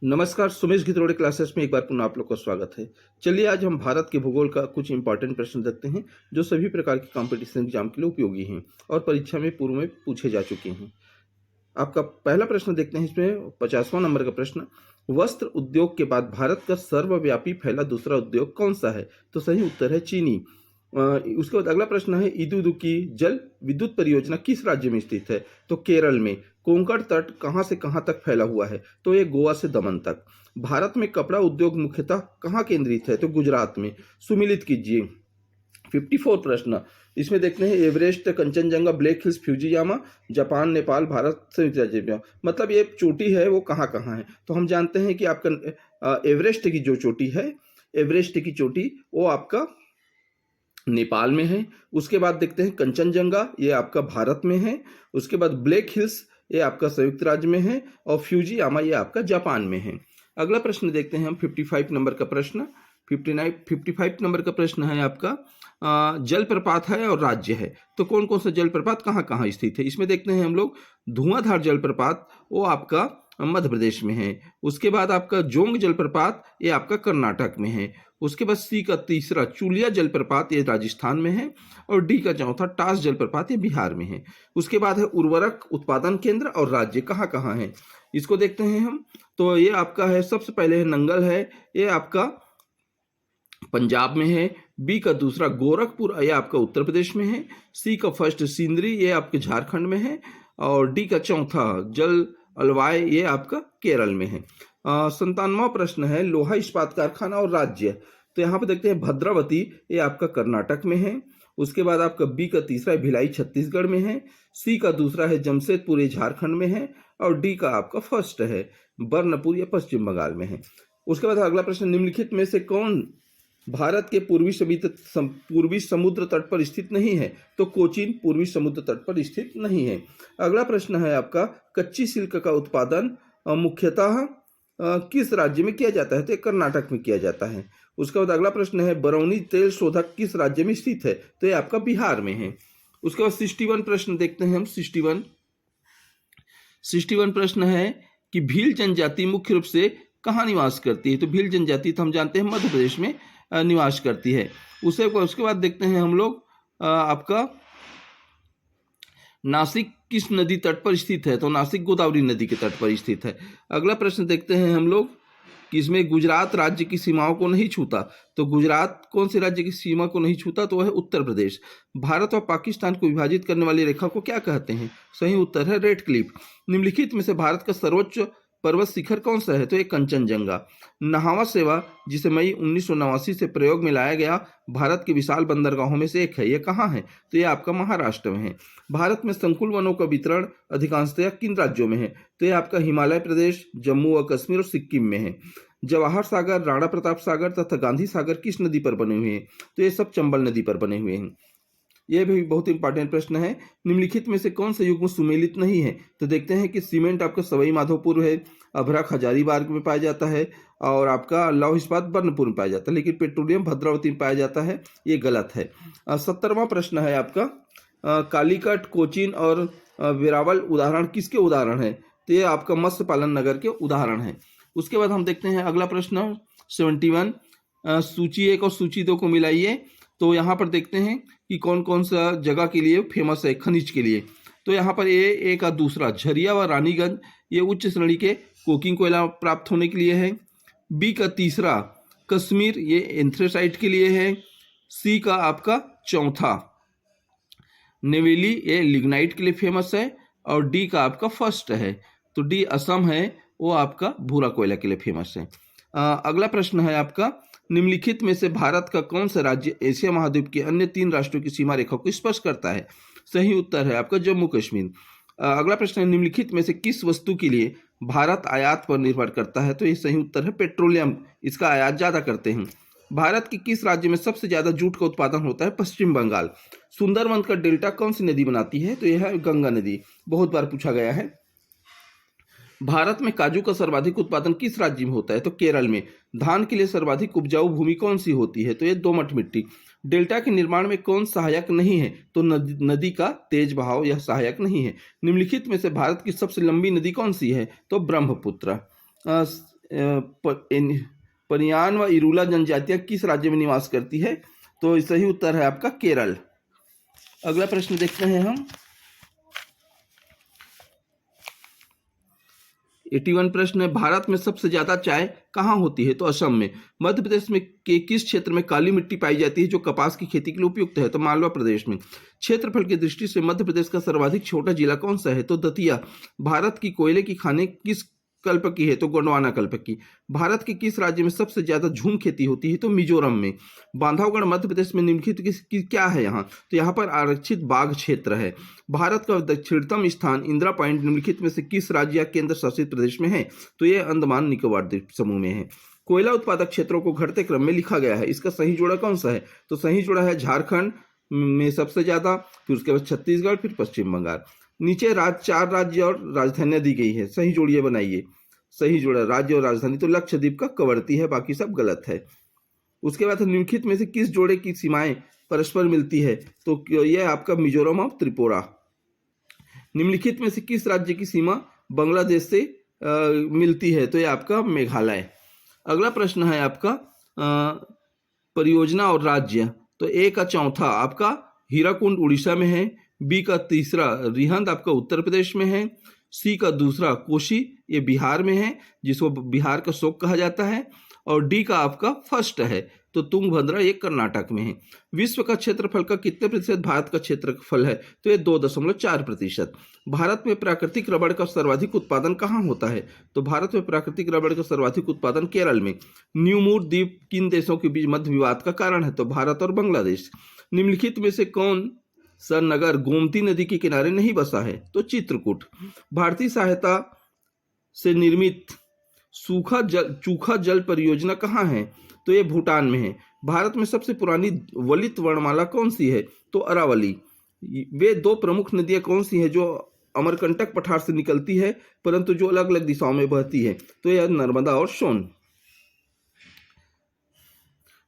नमस्कार, सुमेश घितरोड़े क्लासेस में एक बार पुनः आप लोग का स्वागत है। चलिए आज हम भारत के भूगोल का कुछ इंपॉर्टेंट प्रश्न देखते हैं जो सभी प्रकार के कंपटीशन एग्जाम के लिए उपयोगी हैं और परीक्षा में पूर्व में पूछे जा चुके हैं। आपका पहला प्रश्न देखते हैं, इसमें 50वां नंबर का प्रश्न। वस्त्र उद्योग के बाद भारत का सर्वव्यापी फैला दूसरा उद्योग कौन सा है? तो सही उत्तर है चीनी। उसके बाद अगला प्रश्न है, इदुदुकी जल विद्युत परियोजना किस राज्य में स्थित है? तो केरल में। कोंकण तट कहां से कहां तक फैला हुआ है? तो ये गोवा से दमन तक। भारत में कपड़ा उद्योग मुख्यतः कहां केंद्रित है? तो गुजरात में। सुमिलित कीजिए। 54 प्रश्न, इसमें देखते हैं Everest, Kanchenjunga, black hills, Fujiyama, Japan, Nepal, Bharat, संयुक्त राज्य अमेरिका। मतलब ये चोटी है वो कहाँ कहाँ है? तो हम जानते हैं कि आपका एवरेस्ट की जो चोटी है, एवरेस्ट की चोटी वो आपका नेपाल में है। उसके बाद देखते हैं कंचनजंगा, ये आपका भारत में है। उसके बाद ब्लैक हिल्स, ये आपका संयुक्त राज्य में है। और फ्यूजियामा ये आपका जापान में है। अगला प्रश्न देखते हैं हम 55 नंबर का प्रश्न। 55 नंबर का प्रश्न है आपका, जलप्रपात है और राज्य है, तो कौन कौन सा जलप्रपात कहाँ कहाँ स्थित है? इसमें देखते हैं हम लोग धुआंधार जलप्रपात वो आपका मध्य प्रदेश में है। उसके बाद आपका जोंग जलप्रपात ये आपका कर्नाटक में है। उसके बाद सी का तीसरा चुलिया जलप्रपात ये राजस्थान में है। और डी का चौथा टास जलप्रपात ये बिहार में है। उसके बाद है उर्वरक उत्पादन केंद्र और राज्य कहाँ कहाँ है, इसको देखते हैं हम। तो ये आपका है, सबसे पहले है नंगल है, ये आपका पंजाब में है। बी का दूसरा गोरखपुर ये आपका उत्तर प्रदेश में है। सी का फर्स्ट सिंदरी ये आपके झारखंड में है। और डी का चौथा जल अलवाय ये आपका केरल में है। 57वां प्रश्न है, लोहा इस्पात कारखाना और राज्य, तो यहाँ पे देखते हैं भद्रावती ये आपका कर्नाटक में है। उसके बाद आपका बी का तीसरा है भिलाई छत्तीसगढ़ में है। सी का दूसरा है जमशेदपुर ये झारखंड में है। और डी का आपका फर्स्ट है बर्नपुर ये पश्चिम बंगाल में है। उसके बाद अगला प्रश्न, निम्नलिखित में से कौन भारत के पूर्वी समुद्र तट पर स्थित नहीं है? तो कोचीन पूर्वी समुद्र तट पर स्थित नहीं है। अगला प्रश्न है आपका, कच्ची सिल्क का उत्पादन मुख्यतः किस राज्य में किया जाता है? तो कर्नाटक में किया जाता है। उसके बाद अगला प्रश्न है, बरौनी तेल शोधक किस राज्य में स्थित है? तो ये आपका बिहार में है। उसके बाद 61 प्रश्न देखते हैं हम। 61 प्रश्न है कि भील जनजाति मुख्य रूप से कहाँ निवास करती है? तो भील जनजाति तो हम जानते हैं मध्य प्रदेश में निवास करती है। उसके बाद देखते हैं हम लोग आपका नासिक किस नदी तट पर स्थित है? तो नासिक गोदावरी नदी के तट पर स्थित है। अगला प्रश्न देखते हैं हम लोग कि इसमें गुजरात राज्य की सीमाओं को नहीं छूता, तो गुजरात कौन से राज्य की सीमा को नहीं छूता? तो वह है उत्तर प्रदेश। भारत और पाकिस्तान को विभाजित करने वाली रेखा को क्या कहते हैं? सही उत्तर है रेड क्लिफ। निम्नलिखित में से भारत का सर्वोच्च पर्वत शिखर कौन सा है? तो ये कंचनजंगा। नहावा सेवा जिसे मई 1989 से प्रयोग में लाया गया भारत के विशाल बंदरगाहों में से एक है, ये कहाँ है? तो ये आपका महाराष्ट्र में है। भारत में संकुल वनों का वितरण अधिकांशतः किन राज्यों में है? तो ये आपका हिमालय प्रदेश, जम्मू और कश्मीर और सिक्किम में है। जवाहर सागर, राणा प्रताप सागर तथा गांधी सागर किस नदी पर बने हुए हैं? तो ये सब चंबल नदी पर बने हुए हैं। यह भी बहुत इंपॉर्टेंट प्रश्न है, निम्नलिखित में से कौन सा युग्म सुमेलित नहीं है? तो देखते हैं कि सीमेंट आपका सवाई माधोपुर है, अभ्रक हजारीबाग में पाया जाता है, और आपका लौह इस्पात बर्नपुर में पाया जाता है, लेकिन पेट्रोलियम भद्रावती में पाया जाता है, ये गलत है। 70वां प्रश्न है आपका, कालीकट, कोचीन और वेरावल उदाहरण किसके उदाहरण है? तो ये आपका मत्स्य पालन नगर के उदाहरण है। उसके बाद हम देखते हैं अगला प्रश्न 71, सूची 1 और सूची 2 को मिलाइए। तो यहाँ पर देखते हैं कि कौन कौन सा जगह के लिए फेमस है खनिज के लिए। तो यहाँ पर ए का दूसरा झरिया व रानीगंज ये उच्च श्रेणी के कोकिंग कोयला प्राप्त होने के लिए है। बी का तीसरा कश्मीर ये एंथ्रेसाइट के लिए है। सी का आपका चौथा नेवेली ये लिग्नाइट के लिए फेमस है। और डी का आपका फर्स्ट है, तो डी असम है, वो आपका भूरा कोयला के लिए फेमस है। अगला प्रश्न है आपका, निम्नलिखित में से भारत का कौन सा राज्य एशिया महाद्वीप के अन्य 3 राष्ट्रों की सीमा रेखा को स्पर्श करता है? सही उत्तर है आपका जम्मू कश्मीर। अगला प्रश्न है, निम्नलिखित में से किस वस्तु के लिए भारत आयात पर निर्भर करता है? तो ये सही उत्तर है पेट्रोलियम, इसका आयात ज्यादा करते हैं। भारत के किस राज्य में सबसे ज्यादा जूट का उत्पादन होता है? पश्चिम बंगाल। सुंदरवन का डेल्टा कौन सी नदी बनाती है? तो यह है गंगा नदी, बहुत बार पूछा गया है। भारत में काजू का सर्वाधिक उत्पादन किस राज्य में होता है? तो केरल में। धान के लिए सर्वाधिक उपजाऊ भूमि कौन सी होती है? तो ये दोमट मिट्टी। डेल्टा के निर्माण में कौन सहायक नहीं है? तो नदी का तेज बहाव यह सहायक नहीं है। निम्नलिखित में से भारत की सबसे लंबी नदी कौन सी है? तो ब्रह्मपुत्र। पनियान व इरूला जनजातियां किस राज्य में निवास करती है? तो सही उत्तर है आपका केरल। अगला प्रश्न देखते हैं हम। 81 प्रश्न है, भारत में सबसे ज्यादा चाय कहाँ होती है? तो असम में। मध्य प्रदेश में के किस क्षेत्र में काली मिट्टी पाई जाती है जो कपास की खेती के लिए उपयुक्त है? तो मालवा प्रदेश में। क्षेत्रफल की दृष्टि से मध्य प्रदेश का सर्वाधिक छोटा जिला कौन सा है? तो दतिया। भारत की कोयले की खानें किस कल्प की है? तो गोंडवाना कल्प की। भारत के किस राज्य में सबसे ज्यादा झूम खेती होती है? तो मिजोरम में। बांधवगढ़ मध्य प्रदेश में निम्नलिखित क्या है यहाँ? तो यहाँ पर आरक्षित बाघ क्षेत्र है। भारत का दक्षिणतम स्थान इंदिरा पॉइंट निम्नलिखित में से किस राज्य या केंद्र शासित प्रदेश में है? तो यह अंडमान निकोबार द्वीप समूह में है। कोयला उत्पादक क्षेत्रों को घटते क्रम में लिखा गया है, इसका सही जोड़ा कौन सा है? तो सही जोड़ा है झारखंड में सबसे ज्यादा, फिर उसके बाद छत्तीसगढ़, फिर पश्चिम बंगाल। नीचे 4 राज्य और राजधानियां दी गई है, सही जोड़िए बनाइए। सही जोड़ा राज्य और राजधानी तो लक्षद्वीप का कवरती है, बाकी सब गलत है। उसके बाद निम्नलिखित में से किस जोड़े की सीमाएं परस्पर मिलती है? तो यह आपका मिजोरम और त्रिपुरा। निम्नलिखित में से किस राज्य की सीमा बांग्लादेश से मिलती है? तो यह आपका मेघालय। अगला प्रश्न है आपका परियोजना और राज्य। तो ए का चौथा आपका हीराकुंड उड़ीसा में है, बी का तीसरा रिहंद आपका उत्तर प्रदेश में है, सी का दूसरा कोशी ये बिहार में है जिसको बिहार का शोक कहा जाता है, और डी का आपका फर्स्ट है तो तुंगभद्रा ये कर्नाटक में है। विश्व का क्षेत्रफल का कितने प्रतिशत भारत का क्षेत्रफल है? तो ये 2.4%। भारत में प्राकृतिक रबड़ का सर्वाधिक उत्पादन कहाँ होता है? तो भारत में प्राकृतिक रबड़ का सर्वाधिक उत्पादन केरल में। न्यूमूर द्वीप किन देशों के बीच मध्य विवाद का कारण है? तो भारत और बांग्लादेश। निम्नलिखित में से कौन सा नगर गोमती नदी के किनारे नहीं बसा है? तो चित्रकूट। भारतीय सहायता से निर्मित चूखा जल परियोजना कहाँ है? तो ये भूटान में है। भारत में सबसे पुरानी वलित वर्णमाला कौन सी है? तो अरावली। वे 2 प्रमुख नदियां कौन सी हैं जो अमरकंटक पठार से निकलती है परंतु जो अलग अलग दिशाओं में बहती है? तो यह नर्मदा और सोन।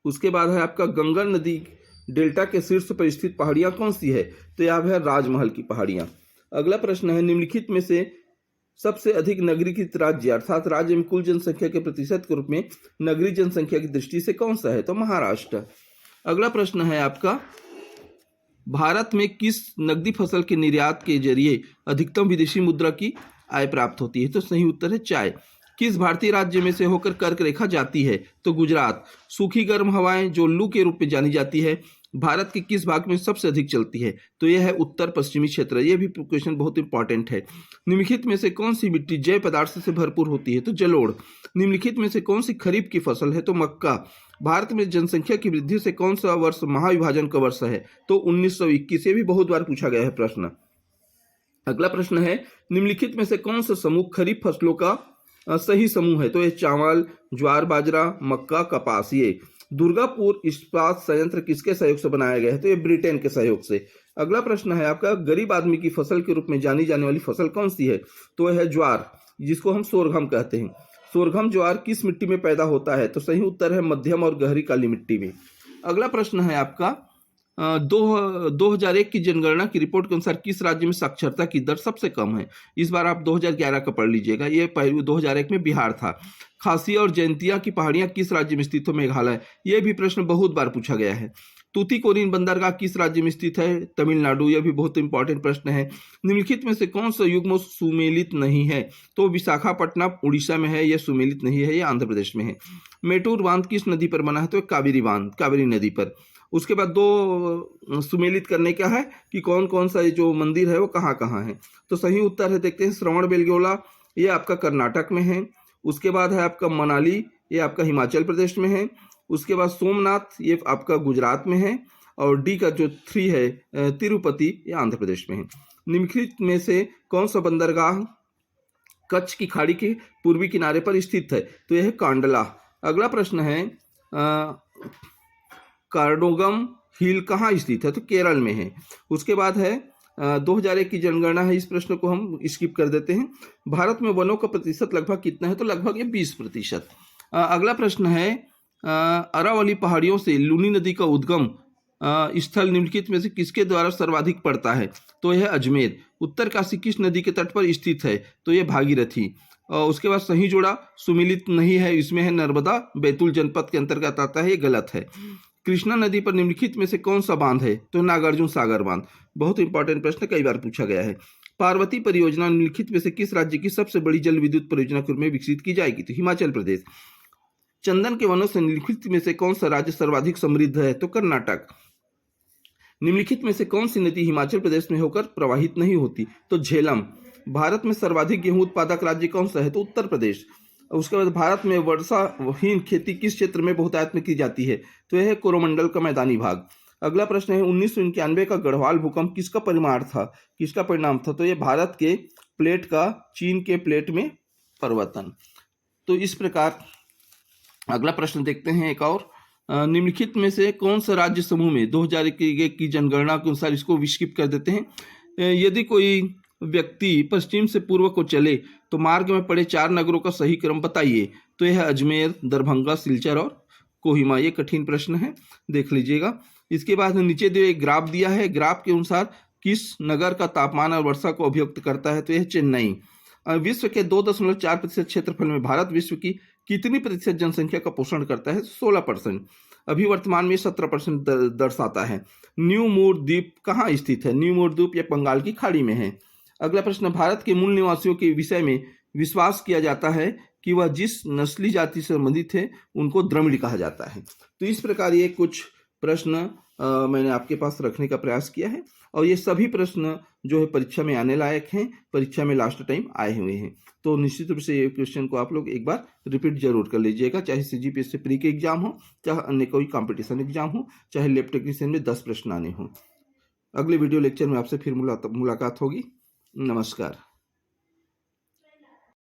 उसके बाद है आपका गंगा नदी डेल्टा के शीर्ष पर स्थित पहाड़ियां कौन सी है? तो यह है राजमहल की पहाड़ियां। अगला प्रश्न है निम्नलिखित में से सबसे अधिक नगरीकृत राज्य अर्थात राज्य में कुल जनसंख्या के प्रतिशत के रूप में नगरीय जनसंख्या की दृष्टि से कौन सा है? तो महाराष्ट्र। अगला प्रश्न है आपका भारत में किस नकदी फसल के निर्यात के जरिए अधिकतम विदेशी मुद्रा की आय प्राप्त होती है? तो सही उत्तर है चाय। किस भारतीय राज्य में से होकर कर्क रेखा जाती है? तो गुजरात। सूखी गर्म हवाएं जो लू के रूप में जानी जाती है भारत के किस भाग में सबसे अधिक चलती है? तो यह है उत्तर पश्चिमी क्षेत्र। यह भी क्वेश्चन बहुत इंपॉर्टेंट है। निम्नलिखित में से कौन सी मिट्टी जैव पदार्थ से भरपूर होती है? तो जलोढ़। निम्नलिखित में से कौन सी खरीफ की फसल है? तो मक्का। भारत में जनसंख्या की वृद्धि से कौन सा वर्ष महाविभाजन का वर्ष है? तो 1921। ये भी बहुत बार पूछा गया है प्रश्न। अगला प्रश्न है निम्नलिखित में से कौन सा समूह खरीफ फसलों का सही समूह है? तो ये चावल, ज्वार, बाजरा, मक्का, कपास। ये दुर्गापुर इस्पात संयंत्र किसके सहयोग से बनाया गया है? तो ये ब्रिटेन के सहयोग से। अगला प्रश्न है आपका गरीब आदमी की फसल के रूप में जानी जाने वाली फसल कौन सी है? तो यह है ज्वार जिसको हम सोरघम कहते हैं। सोरघम ज्वार किस मिट्टी में पैदा होता है? तो सही उत्तर है मध्यम और गहरी काली मिट्टी में। अगला प्रश्न है आपका 2001 की जनगणना की रिपोर्ट के अनुसार किस राज्य में साक्षरता की दर सबसे कम है? इस बार आप 2011 का पढ़ लीजिएगा, ये पहले 2001 में बिहार था। खासी और जयंतिया की पहाड़ियां किस राज्य में स्थित हो? मेघालय। यह भी प्रश्न बहुत बार पूछा गया है। तूतीकोरिन बंदरगाह किस राज्य में स्थित है? तमिलनाडु। यह भी बहुत इंपॉर्टेंट प्रश्न है। निम्नलिखित में से कौन सा युग्म सुमेलित नहीं है? तो विशाखापट्टनम उड़ीसा में है, यह सुमेलित नहीं है, यह आंध्र प्रदेश में है। मेटूर बांध किस नदी पर बना है? तो कावेरी बांध, कावेरी नदी पर। उसके बाद 2 सुमेलित करने क्या है कि कौन कौन सा जो मंदिर है वो कहाँ कहाँ है? तो सही उत्तर है देखते हैं श्रवण बेलगोला, ये आपका कर्नाटक में है। उसके बाद है आपका मनाली, ये आपका हिमाचल प्रदेश में है। उसके बाद सोमनाथ, ये आपका गुजरात में है। और डी का जो 3 है तिरुपति, ये आंध्र प्रदेश में है। निम्नलिखित में से कौन सा बंदरगाह कच्छ की खाड़ी के पूर्वी किनारे पर स्थित है? तो यह है कांडला। अगला प्रश्न है कार्डोगम हिल कहाँ स्थित है? तो केरल में है। उसके बाद है 2001 की जनगणना है, इस प्रश्न को हम स्किप कर देते हैं। भारत में वनों का प्रतिशत लगभग कितना है? तो लगभग ये 20%। अगला प्रश्न है अरावली पहाड़ियों से लूनी नदी का उद्गम स्थल निम्नलिखित में से किसके द्वारा सर्वाधिक पड़ता है? तो यह अजमेर। उत्तरकाशी किस नदी के तट पर स्थित है? तो यह भागीरथी। उसके बाद सही जोड़ा सुमिलित नहीं है, इसमें है नर्मदा बैतूल जनपद के अंतर्गत आता है, ये गलत है। कृष्णा नदी पर निम्नलिखित में से कौन सा बांध है? तो नागार्जुन सागर बांध। बहुत इंपॉर्टेंट प्रश्न, कई बार पूछा गया है। पार्वती परियोजना निम्नलिखित में से किस राज्य की सबसे बड़ी जल विद्युत परियोजना के रूप में विकसित की जाएगी? तो हिमाचल प्रदेश। चंदन के वनों से निम्नलिखित में से कौन सा राज्य सर्वाधिक समृद्ध है? तो कर्नाटक। निम्नलिखित में से कौन सी नदी हिमाचल प्रदेश में होकर प्रवाहित नहीं होती? तो झेलम। भारत में सर्वाधिक गेहूं उत्पादक राज्य कौन सा है? तो उत्तर प्रदेश। उसके बाद भारत में वर्षाहीन खेती किस क्षेत्र में बहुतायत में की जाती है? तो यह है कोरोमंडल का मैदानी भाग। अगला प्रश्न है 1991 का गढ़वाल भूकंप किसका परिणाम था? तो यह भारत के प्लेट का चीन के प्लेट में परिवर्तन। तो इस प्रकार अगला प्रश्न देखते हैं एक और। निम्नलिखित में से कौन सा राज्य समूह में 2001 की जनगणना के अनुसार, इसको विस्किप कर देते हैं। यदि कोई व्यक्ति पश्चिम से पूर्व को चले तो मार्ग में पड़े 4 नगरों का सही क्रम बताइए। तो यह अजमेर, दरभंगा, सिलचर और कोहिमा। ये कठिन प्रश्न है, देख लीजिएगा। इसके बाद नीचे दिए एक ग्राफ दिया है, ग्राफ के अनुसार किस नगर का तापमान और वर्षा को अभिव्यक्त करता है? तो यह चेन्नई। विश्व के 2.4% क्षेत्रफल में भारत विश्व की कितनी प्रतिशत जनसंख्या का पोषण करता है? 16%। अभी वर्तमान में 17% दर्शाता है। न्यू मूर द्वीप कहाँ स्थित है? न्यू मूर द्वीप या बंगाल की खाड़ी में है। अगला प्रश्न, भारत के मूल निवासियों के विषय में विश्वास किया जाता है कि वह जिस नस्ली जाति से संबंधित है उनको द्रविड़ कहा जाता है। तो इस प्रकार ये कुछ प्रश्न मैंने आपके पास रखने का प्रयास किया है, और ये सभी प्रश्न जो है परीक्षा में आने लायक हैं, परीक्षा में लास्ट टाइम आए हुए हैं। तो निश्चित रूप से ये क्वेश्चन को आप लोग एक बार रिपीट जरूर कर लीजिएगा, चाहे CGPSC प्री के एग्जाम हो, चाहे अन्य कोई कंपटीशन एग्जाम हो, चाहे लैब टेक्नीशियन में 10 प्रश्न आने हों। अगले वीडियो लेक्चर में आपसे फिर मुलाकात होगी। नमस्कार।